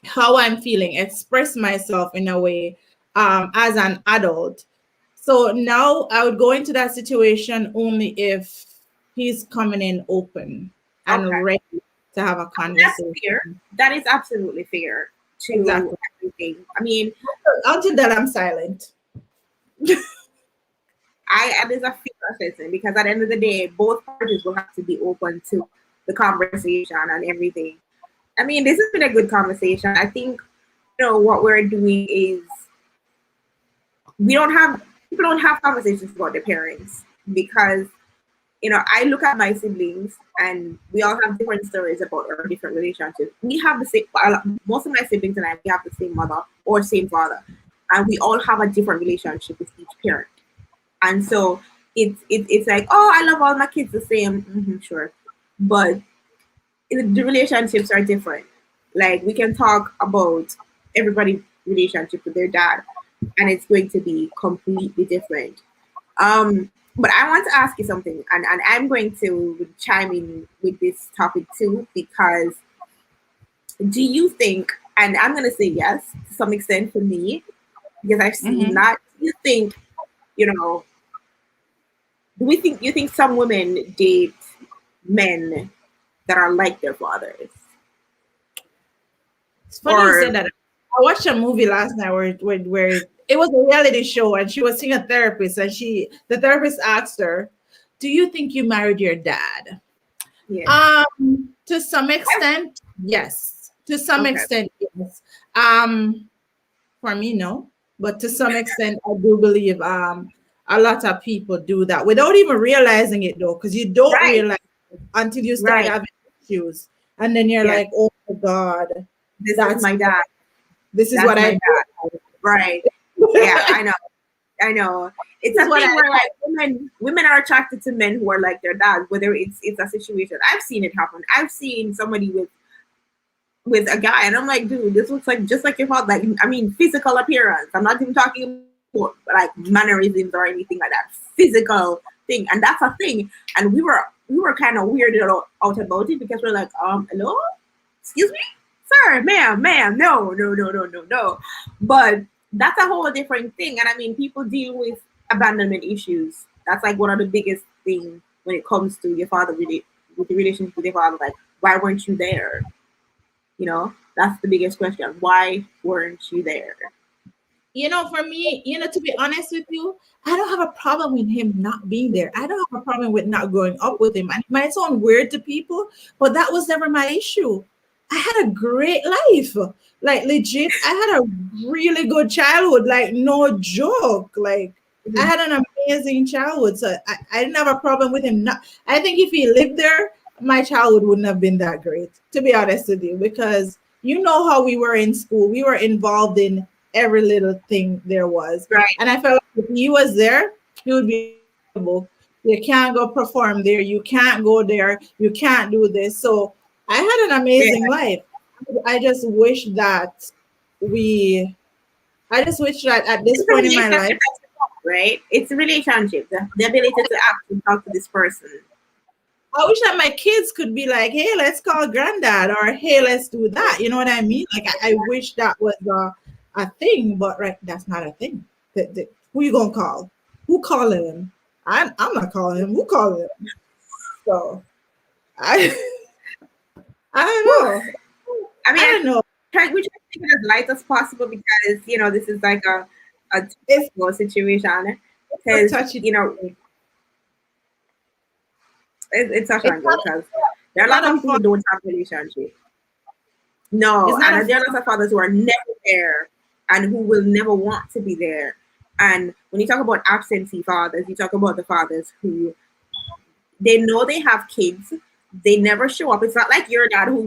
how I'm feeling, express myself in a way. As an adult. So now I would go into that situation only if he's coming in open and ready to have a conversation. That's fair. That is absolutely fair to everything. I mean, until that, I'm silent. There's a fair assessment, because at the end of the day, both parties will have to be open to the conversation and everything. I mean, this has been a good conversation. I think, what we're doing is, people don't have conversations about their parents, because I look at my siblings and we all have different stories about our different relationships. We have the same, most of my siblings and I, we have the same mother or same father, and we all have a different relationship with each parent. And so it's like, oh, I love all my kids the same. Sure, but the relationships are different. Like we can talk about everybody's relationship with their dad, and it's going to be completely different. But I want to ask you something, and I'm going to chime in with this topic too, because do you think, and I'm going to say yes to some extent for me, because I've seen Mm-hmm. that. Do you think, you know, do we think, you think some women date men that are like their fathers? It's funny you said Or, that. I watched a movie last night where it was a reality show and she was seeing a therapist and the therapist asked her, "Do you think you married your dad?" yeah. To some extent, yes. To some Okay. extent, yes. For me, no. But to some extent, I do believe a lot of people do that without even realizing it though, because you don't Right. realize it until you start Right. having issues. And then you're Yes. like, oh my God, This is that's my dad. this is That's what my I dad. do. Right. Yeah, I know. I know. It's This is a what thing I where like women are attracted to men who are like their dads, whether it's a situation. I've seen it happen. I've seen somebody with a guy and I'm like, dude, this looks like just like your father. Like, I mean, physical appearance. I'm not even talking about like mannerisms or anything like that. Physical thing. And that's a thing. And we were kind of weirded out about it because we're like, hello? Excuse me? Sir, ma'am, no. But that's a whole different thing. And I mean, people deal with abandonment issues. That's like one of the biggest things when it comes to your father, really, with the relationship with your father. Like, why weren't you there? You know, that's the biggest question. Why weren't you there? For me, to be honest with you, I don't have a problem with him not being there. I don't have a problem with not growing up with him. And it might sound weird to people, but that was never my issue. I had a great life. Like legit, I had a really good childhood, like no joke. Like I Mhm. had an amazing childhood. So I didn't have a problem with him. Not I think if he lived there, my childhood wouldn't have been that great, to be honest with you, because you know how we were in school. We were involved in every little thing there was. Right. And I felt like if he was there, he would be available. You can't go perform there. You can't go there. You can't do this. So I had an Yeah. amazing life. I just wish that we, I just wish that at this It's a point in my relationship, life, right? It's a relationship. The ability to actually talk to this person. I wish that my kids could be like, hey, let's call granddad, or hey, let's do that. You know what I mean? Like, I wish that was a thing, but right, that's not a thing. Who you gonna call? Who calling him? I'm not calling him. Who calling him? So I I don't Whew. know. I mean, I don't know. we try to keep it as light as possible because this is like a It's touchable situation. a Because touchy. it's touch It's and go. not. Because there are It's a lot not of a people fun. who don't have relationship. No, It's not and a. there are lots of fathers who are never there and who will never want to be there. And when you talk about absentee fathers, you talk about the fathers who they know they have kids. They never show up. It's not like your dad who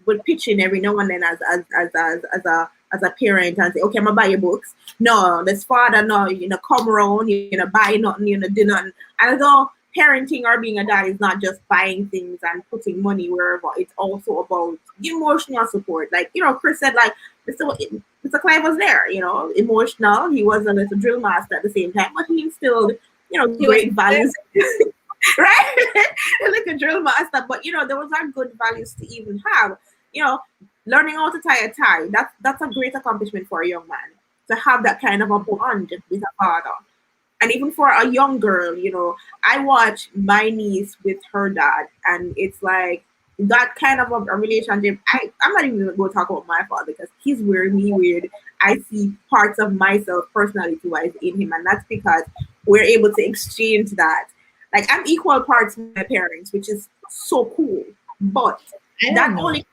would pitch in every now and then as a parent and say, okay, I'm gonna buy your books. No, this father, no, come around, buy nothing, do nothing. And although parenting or being a dad is not just buying things and putting money wherever, it's also about emotional support. Like, Chris said, like, Mr. Clive was there, emotional. He was a little drill master at the same time, but he instilled, He was great values. Right? Like a drill master. But those are good values to even have. You know, learning how to tie a tie. That's a great accomplishment for a young man to have that kind of a bond with a father. And even for a young girl, I watch my niece with her dad, and it's like that kind of a relationship. I'm not even going to talk about my father because he's weird, me weird. I see parts of myself, personality wise, in him, and that's because we're able to exchange that. Like, I'm equal parts with my parents, which is so cool. But I that don't know. only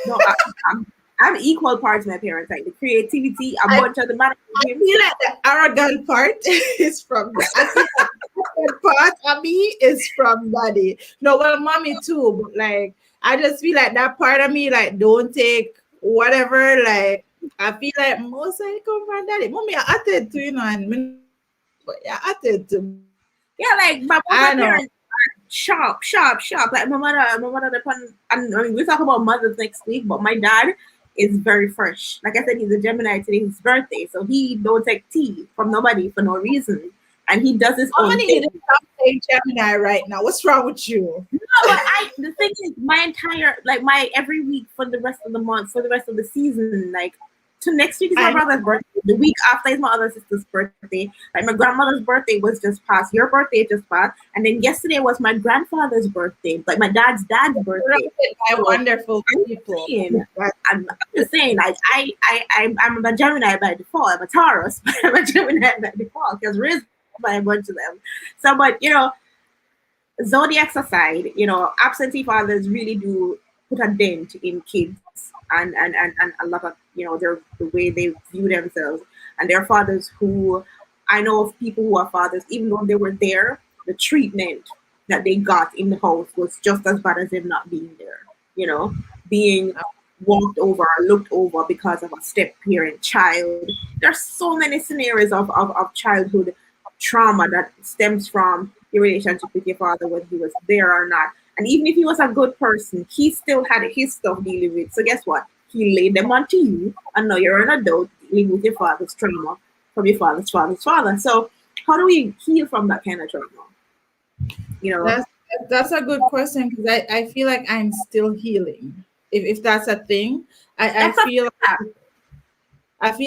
no, I'm, I'm equal parts with my parents. Like the creativity, a I bunch of the mannerisms. feel like the arrogant part is from that. I feel like the arrogant part of me is from daddy. No, well, mommy too, but like I just feel like that part of me, like, don't take whatever. Like I feel like most I come from daddy. Mommy, I attend to and but yeah, I attend to. Yeah, like, but both I my know. parents. sharp, sharp, sharp. Like my mother depend, and I mean, we talk about mothers next week, but my dad is very fresh. Like I said, he's a Gemini. Today his birthday, so he don't take tea from nobody for no reason, and he does his own Somebody need thing. to stop saying Gemini right now. What's wrong with you? No, but the thing is, my entire, like, my every week for the rest of the month, for the rest of the season, like, to next week is my brother's birthday. The week after is my other sister's birthday. Like, my grandmother's birthday was just passed. Your birthday just passed. And then yesterday was my grandfather's birthday. Like, my dad's birthday. By wonderful I'm people. I'm just saying, like, I'm a Gemini by default. I'm a Taurus, but I'm a Gemini by default because raised by a bunch of them. So, but, you know, zodiacs aside, you know, absentee fathers really do put a dent in kids and a lot of, you know, the way they view themselves. And their fathers who, I know of people who are fathers, even though they were there, the treatment that they got in the house was just as bad as them not being there, you know, being walked over or looked over because of a step parent child. There's so many scenarios of childhood trauma that stems from your relationship with your father, whether he was there or not. And even if he was a good person, he still had his stuff dealing with. So guess what? He laid them onto you, and now you're an adult dealing with your father's trauma from your father's father's father. So how do we heal from that kind of trauma? You know, That's a good question because I feel like I'm still healing. If that's a thing, I feel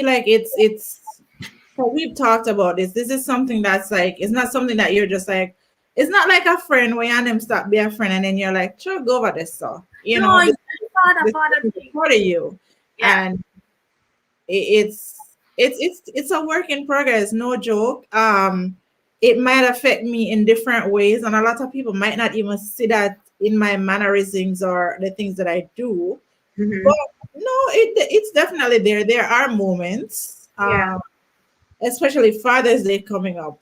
like it's so we've talked about this. This is something that's like, it's not something that you're just like, it's not like a friend where you and them stop being a friend and then you're like, sure, go over this stuff. You know, this is part of you. Yeah. And it's a work in progress, no joke. It might affect me in different ways, and a lot of people might not even see that in my mannerisms or the things that I do. Mhm. But no, it's definitely there. There are moments. Yeah. Especially Father's Day coming up.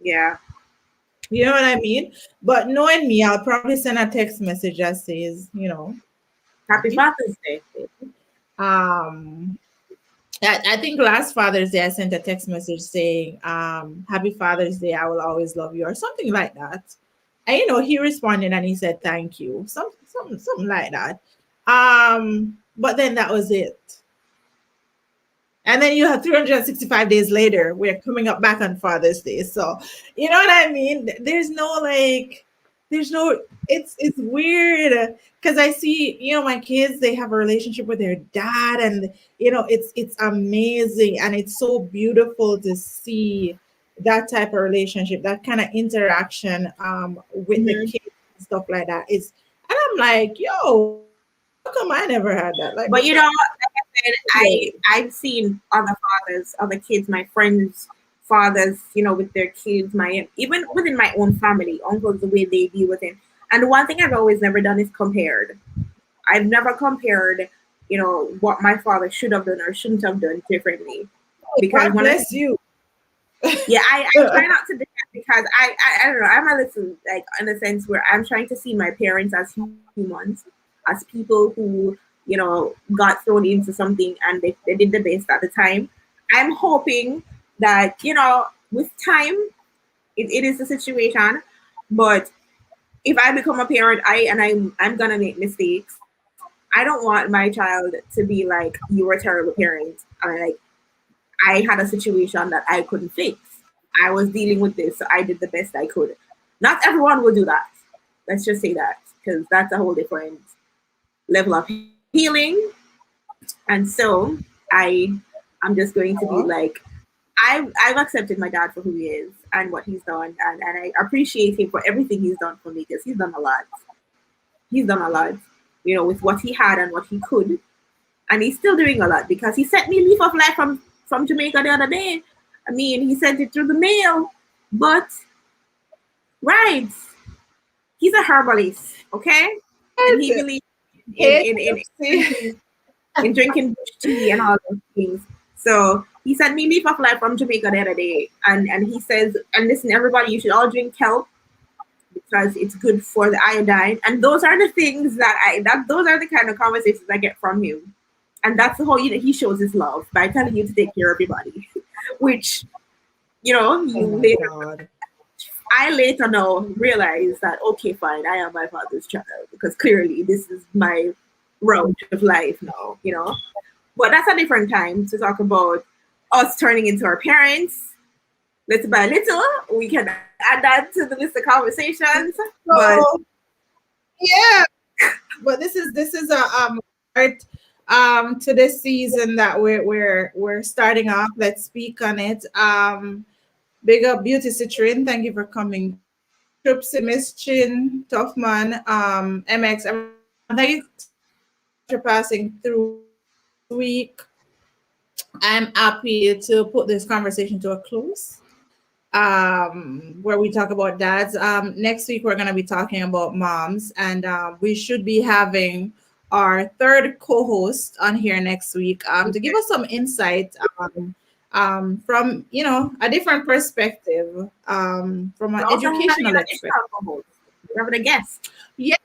Yeah. You know what I mean? But knowing me, I'll probably send a text message that says, you know, Happy Father's Day. I think last Father's Day I sent a text message saying, Happy Father's Day, I will always love you, or something like that. And you know, he responded and he said thank you. Something like that. But then that was it. And then you have 365 days later, we're coming up back on Father's Day. So, you know what I mean? There's no, it's weird because I see, you know, my kids, they have a relationship with their dad, and, you know, it's amazing. And it's so beautiful to see that type of relationship, that kind of interaction with the kids and stuff like that. And I'm like, yo, how come I never had that? Like, But you know, like I said, I've seen other fathers, other kids, my friends' fathers, you know, with their kids, even within my own family, uncles, the way they deal with it. And the one thing I've always never done is compared. I've never compared, you know, what my father should have done or shouldn't have done differently. Because God bless you. Yeah, I try not to do that because I don't know, I'm a little, like, in a sense where I'm trying to see my parents as humans, as people who, you know, got thrown into something and they did the best at the time. I'm hoping that, you know, with time, it is a situation, but if I become a parent, I'm gonna make mistakes. I don't want my child to be like, you were a terrible parent, and like, I had a situation that I couldn't fix. I was dealing with this, so I did the best I could. Not everyone will do that. Let's just say that, because that's a whole different level of healing. And so I'm just going to be like, I've accepted my dad for who he is and what he's done, and I appreciate him for everything he's done for me, because he's done a lot. He's done a lot, you know, with what he had and what he could, and he's still doing a lot because he sent me a leaf of life from Jamaica the other day. I mean, he sent it through the mail, but right, he's a herbalist, okay, and he believes in drinking bush tea and all those things. So he sent me leaf of life from Jamaica the other day, and he says, and listen, everybody, you should all drink kelp because it's good for the iodine. And those are the things those are the kind of conversations I get from him. And that's how he shows his love, by telling you to take care of everybody, which, you know, you later I later now realized that, okay, fine, I am my father's child because clearly this is my route of life now, you know. But that's a different time to talk about us turning into our parents little by little. We can add that to the list of conversations. But So yeah, but this is a part to this season that we're starting off. Let's speak on it. Big up Beauty Citrine, thank you for coming. Troops Miss Chin, Tough Man, MX, thank you for passing through this week. I'm happy to put this conversation to a close. Where we talk about dads. Next week we're gonna be talking about moms, and we should be having our third co-host on here next week to give us some insight from a different perspective, from an we're also having educational an perspective. additional co-host. We're having a guest. Yeah,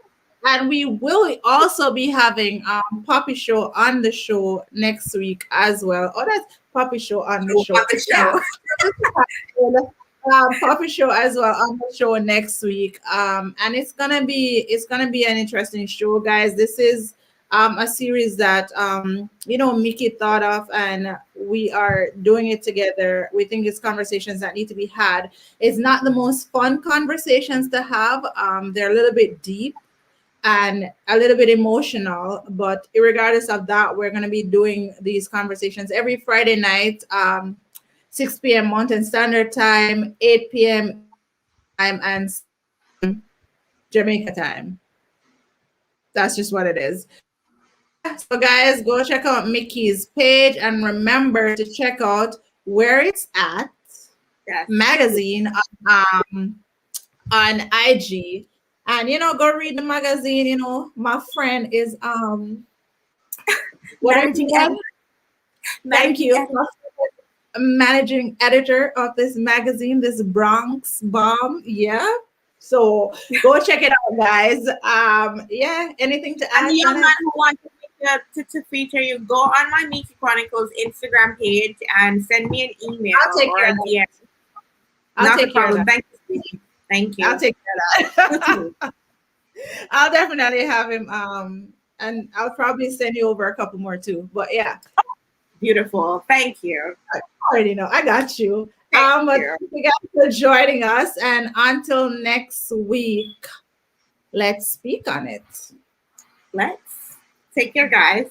and we will also be having Poppy Show on the show next week as well. Oh, that's Poppy Show on the show. On the show. Yeah. Poppy Show as well on the show next week. And it's gonna be an interesting show, guys. This is a series that Miki thought of, and we are doing it together. We think it's conversations that need to be had. It's not the most fun conversations to have. They're a little bit deep and a little bit emotional, but regardless of that, we're going to be doing these conversations every Friday night, 6 p.m. Mountain Standard Time, 8 p.m. time, and 7 p.m. Jamaica time. That's just what it is. So guys, go check out Mickey's page, and remember to check out Where Itz At magazine on IG. And go read the magazine. My friend is what Managing editor. thank you. Managing editor of this magazine, this Bronx bomb. Yeah. So go check it out, guys. Yeah, anything to add? And the young man who wants to feature you, go on my Miki Chronicles Instagram page and send me an email or a DM. I'll take care of that. Thank you. Thank you. I'll take care of that. I'll definitely have him. And I'll probably send you over a couple more too. But yeah. Beautiful. Thank you. I already know. I got you. Thank you. Thank you guys for joining us. And until next week, let's speak on it. Let's take care, guys.